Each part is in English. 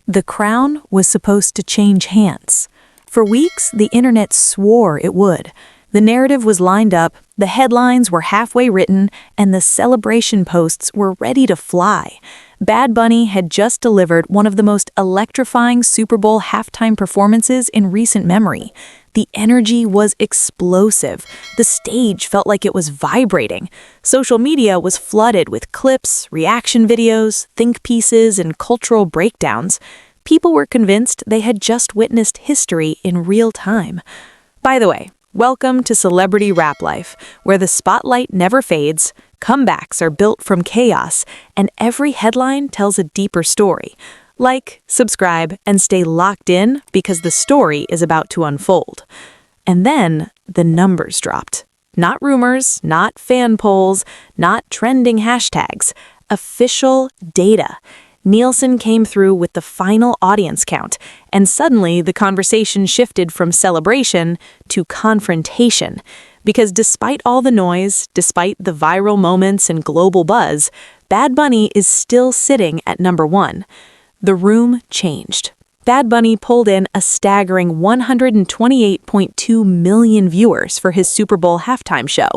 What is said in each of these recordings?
The crown was supposed to change hands. For weeks, the internet swore it would. The narrative was lined up, the headlines were halfway written, and the celebration posts were ready to fly. Bad Bunny had just delivered one of the most electrifying Super Bowl halftime performances in recent memory. The energy was explosive. The stage felt like it was vibrating. Social media was flooded with clips, reaction videos, think pieces, and cultural breakdowns. People were convinced they had just witnessed history in real time. By the way, welcome to Celebrity Rap Life, where the spotlight never fades, comebacks are built from chaos, and every headline tells a deeper story. Like, subscribe, and stay locked in because the story is about to unfold. And then the numbers dropped. Not rumors, not fan polls, not trending hashtags. Official data. Nielsen came through with the final audience count, and suddenly the conversation shifted from celebration to confrontation. Because despite all the noise, despite the viral moments and global buzz, Bad Bunny is still sitting at number one. The room changed. Bad Bunny pulled in a staggering 128.2 million viewers for his Super Bowl halftime show.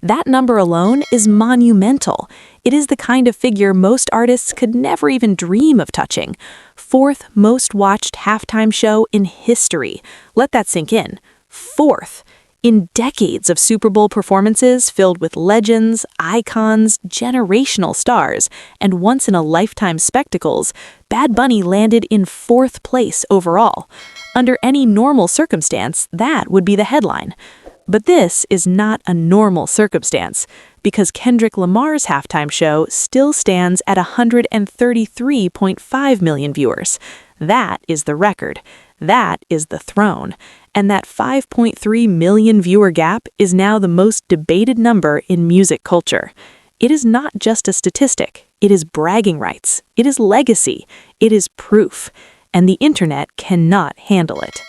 That number alone is monumental. It is the kind of figure most artists could never even dream of touching. Fourth most watched halftime show in history. Let that sink in. Fourth. In decades of Super Bowl performances filled with legends, icons, generational stars, and once-in-a-lifetime spectacles, Bad Bunny landed in fourth place overall. Under any normal circumstance, that would be the headline. But this is not a normal circumstance, because Kendrick Lamar's halftime show still stands at 133.5 million viewers. That is the record. That is the throne. And that 5.3 million viewer gap is now the most debated number in music culture. It is not just a statistic. It is bragging rights. It is legacy. It is proof. And the internet cannot handle it.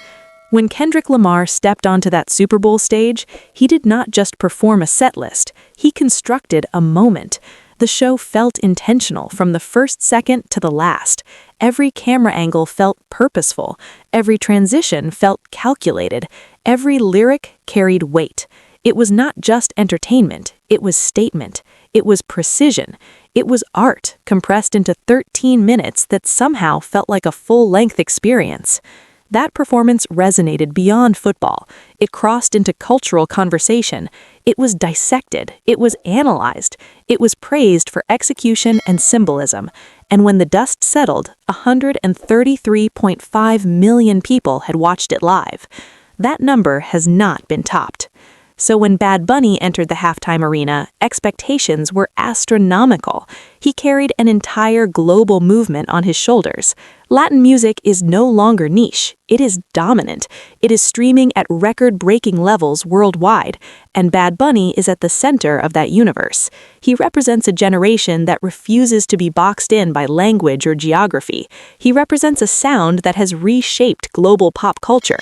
When Kendrick Lamar stepped onto that Super Bowl stage, he did not just perform a set list. He constructed a moment. The show felt intentional from the first second to the last. Every camera angle felt purposeful. Every transition felt calculated. Every lyric carried weight. It was not just entertainment. It was statement. It was precision. It was art compressed into 13 minutes that somehow felt like a full-length experience. That performance resonated beyond football. It crossed into cultural conversation. It was dissected. It was analyzed. It was praised for execution and symbolism. And when the dust settled, 133.5 million people had watched it live. That number has not been topped. So when Bad Bunny entered the halftime arena, expectations were astronomical. He carried an entire global movement on his shoulders. Latin music is no longer niche. It is dominant. It is streaming at record-breaking levels worldwide, and Bad Bunny is at the center of that universe. He represents a generation that refuses to be boxed in by language or geography. He represents a sound that has reshaped global pop culture.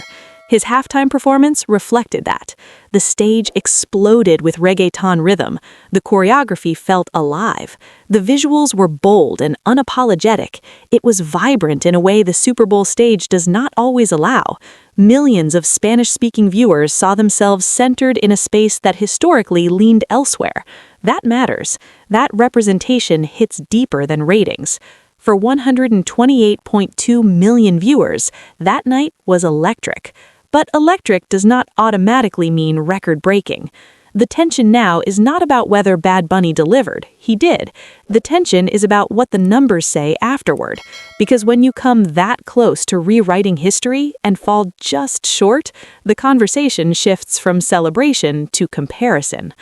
His halftime performance reflected that. The stage exploded with reggaeton rhythm. The choreography felt alive. The visuals were bold and unapologetic. It was vibrant in a way the Super Bowl stage does not always allow. Millions of Spanish-speaking viewers saw themselves centered in a space that historically leaned elsewhere. That matters. That representation hits deeper than ratings. For 128.2 million viewers, that night was electric. But electric does not automatically mean record-breaking. The tension now is not about whether Bad Bunny delivered. He did. The tension is about what the numbers say afterward. Because when you come that close to rewriting history and fall just short, the conversation shifts from celebration to comparison.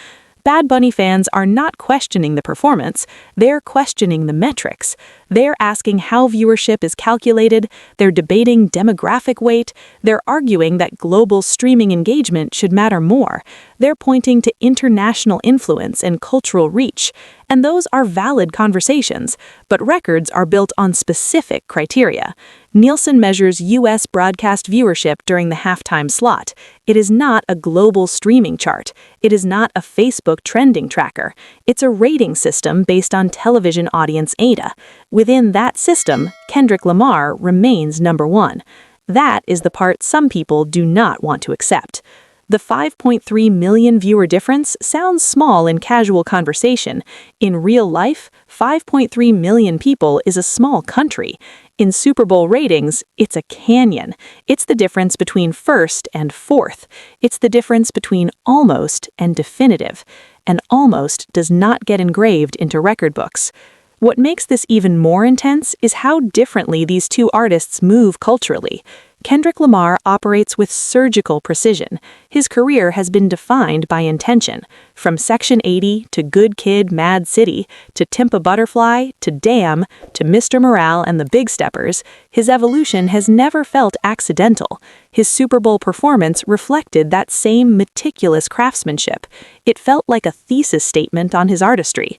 Bad Bunny fans are not questioning the performance, they're questioning the metrics. They're asking how viewership is calculated, they're debating demographic weight, they're arguing that global streaming engagement should matter more. They're pointing to international influence and cultural reach. and those are valid conversations, but records are built on specific criteria. Nielsen measures U.S. broadcast viewership during the halftime slot. It is not a global streaming chart. It is not a Facebook trending tracker. It's a rating system based on television audience data. Within that system, Kendrick Lamar remains number one. That is the part some people do not want to accept. The 5.3 million viewer difference sounds small in casual conversation. In real life, 5.3 million people is a small country. In Super Bowl ratings, it's a canyon. It's the difference between first and fourth. It's the difference between almost and definitive. And almost does not get engraved into record books. What makes this even more intense is how differently these two artists move culturally. Kendrick Lamar operates with surgical precision. His career has been defined by intention. From Section 80 to Good Kid, Mad City, to Timpa Butterfly, to Damn, to Mr. Morale and the Big Steppers, his evolution has never felt accidental. His Super Bowl performance reflected that same meticulous craftsmanship. It felt like a thesis statement on his artistry.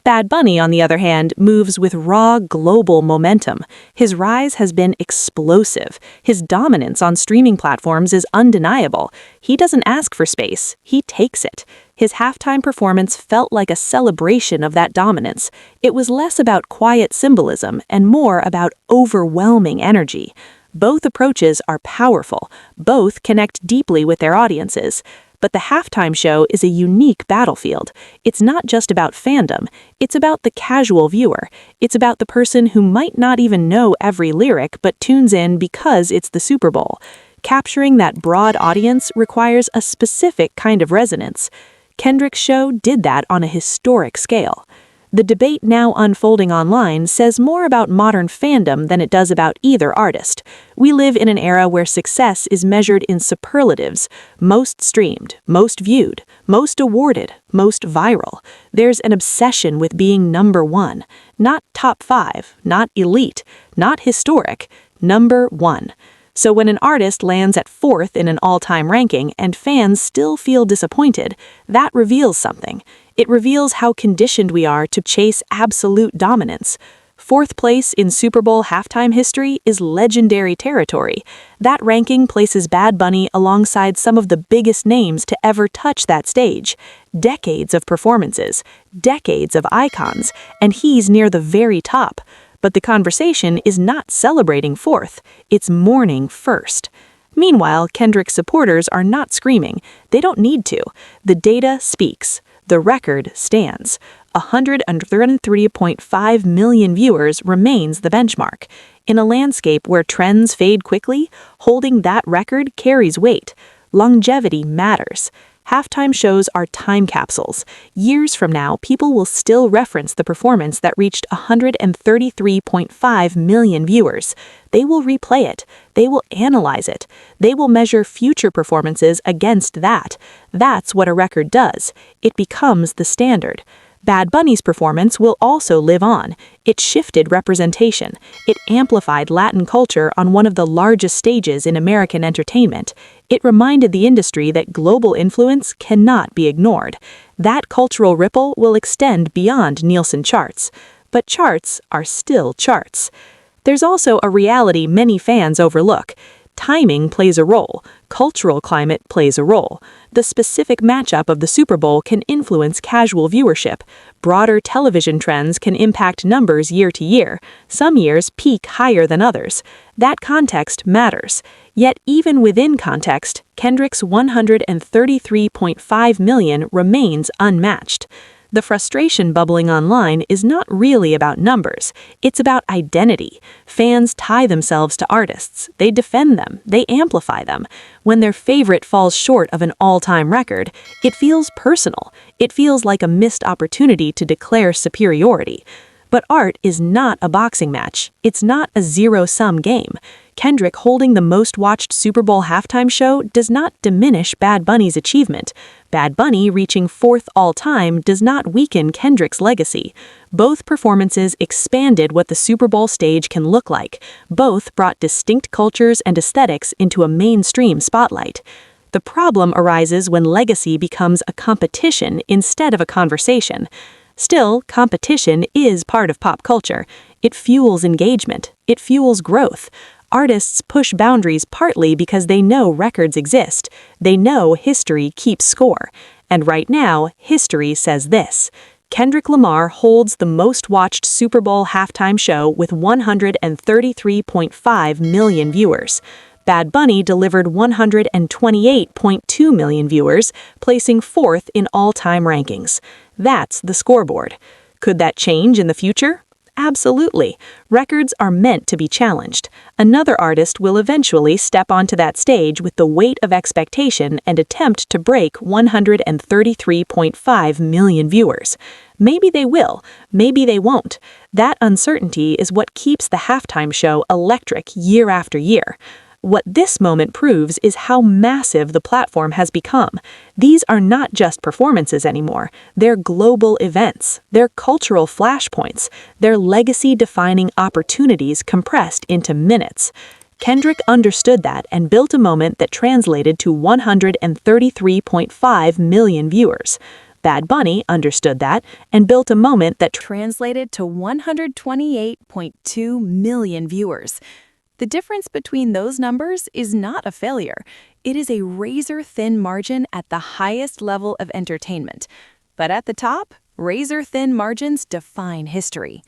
Bad Bunny, on the other hand, moves with raw global momentum. His rise has been explosive. His dominance on streaming platforms is undeniable. He doesn't ask for space, he takes it. His halftime performance felt like a celebration of that dominance. It was less about quiet symbolism and more about overwhelming energy. Both approaches are powerful. Both connect deeply with their audiences. But the halftime show is a unique battlefield. It's not just about fandom. It's about the casual viewer. It's about the person who might not even know every lyric but tunes in because it's the Super Bowl. Capturing that broad audience requires a specific kind of resonance. Kendrick's show did that on a historic scale. The debate now unfolding online says more about modern fandom than it does about either artist. We live in an era where success is measured in superlatives: most streamed, most viewed, most awarded, most viral. There's an obsession with being number one. Not top 5, not elite, not historic, number one. So when an artist lands at 4th in an all-time ranking and fans still feel disappointed, that reveals something. It reveals how conditioned we are to chase absolute dominance. 4th place in Super Bowl halftime history is legendary territory. That ranking places Bad Bunny alongside some of the biggest names to ever touch that stage. Decades of performances, decades of icons, and he's near the very top. But the conversation is not celebrating 4th, it's mourning 1st. Meanwhile, Kendrick's supporters are not screaming. They don't need to. The data speaks. The record stands. 133.5 million viewers remains the benchmark. In a landscape where trends fade quickly, holding that record carries weight. Longevity matters. Halftime shows are time capsules. Years from now, people will still reference the performance that reached 133.5 million viewers. They will replay it. They will analyze it. They will measure future performances against that. That's what a record does. It becomes the standard. Bad Bunny's performance will also live on. It shifted representation. It amplified Latin culture on one of the largest stages in American entertainment. It reminded the industry that global influence cannot be ignored. That cultural ripple will extend beyond Nielsen charts. But charts are still charts. There's also a reality many fans overlook. Timing plays a role. Cultural climate plays a role. The specific matchup of the Super Bowl can influence casual viewership. Broader television trends can impact numbers year to year. Some years peak higher than others. That context matters. Yet even within context, Kendrick's 133.5 million remains unmatched. The frustration bubbling online is not really about numbers. It's about identity. Fans tie themselves to artists. They defend them. They amplify them. When their favorite falls short of an all-time record, it feels personal. It feels like a missed opportunity to declare superiority. But art is not a boxing match. It's not a zero-sum game. Kendrick holding the most-watched Super Bowl halftime show does not diminish Bad Bunny's achievement. Bad Bunny reaching 4th all-time does not weaken Kendrick's legacy. Both performances expanded what the Super Bowl stage can look like. Both brought distinct cultures and aesthetics into a mainstream spotlight. The problem arises when legacy becomes a competition instead of a conversation. Still, competition is part of pop culture. It fuels engagement. It fuels growth. Artists push boundaries partly because they know records exist. They know history keeps score. And right now, history says this. Kendrick Lamar holds the most-watched Super Bowl halftime show with 133.5 million viewers. Bad Bunny delivered 128.2 million viewers, placing fourth in all-time rankings. That's the scoreboard. Could that change in the future? Absolutely. Records are meant to be challenged. Another artist will eventually step onto that stage with the weight of expectation and attempt to break 133.5 million viewers. Maybe they will, maybe they won't. That uncertainty is what keeps the halftime show electric year after year. What this moment proves is how massive the platform has become. These are not just performances anymore. They're global events. They're cultural flashpoints. They're legacy-defining opportunities compressed into minutes. Kendrick understood that and built a moment that translated to 133.5 million viewers. Bad Bunny understood that and built a moment that translated to 128.2 million viewers. The difference between those numbers is not a failure. It is a razor-thin margin at the highest level of entertainment. But at the top, razor-thin margins define history.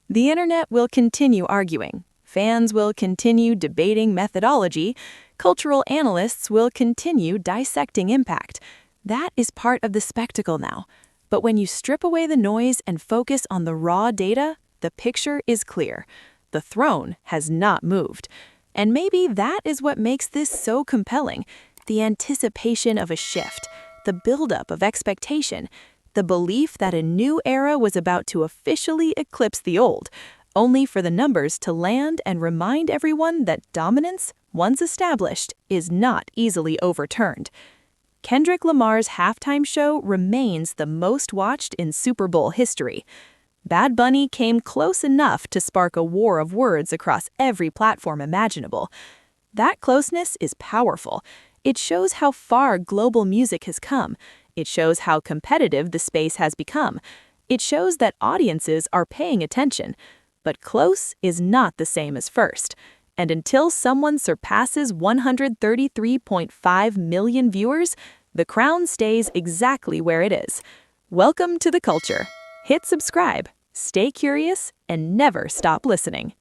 The internet will continue arguing. Fans will continue debating methodology. Cultural analysts will continue dissecting impact. That is part of the spectacle now. But when you strip away the noise and focus on the raw data, the picture is clear. The throne has not moved. And maybe that is what makes this so compelling. The anticipation of a shift, the buildup of expectation, the belief that a new era was about to officially eclipse the old, only for the numbers to land and remind everyone that dominance, once established, is not easily overturned. Kendrick Lamar's halftime show remains the most watched in Super Bowl history. Bad Bunny came close enough to spark a war of words across every platform imaginable. That closeness is powerful. It shows how far global music has come. It shows how competitive the space has become. It shows that audiences are paying attention. But close is not the same as first. And until someone surpasses 133.5 million viewers, the crown stays exactly where it is. Welcome to the culture. Hit subscribe, stay curious, and never stop listening.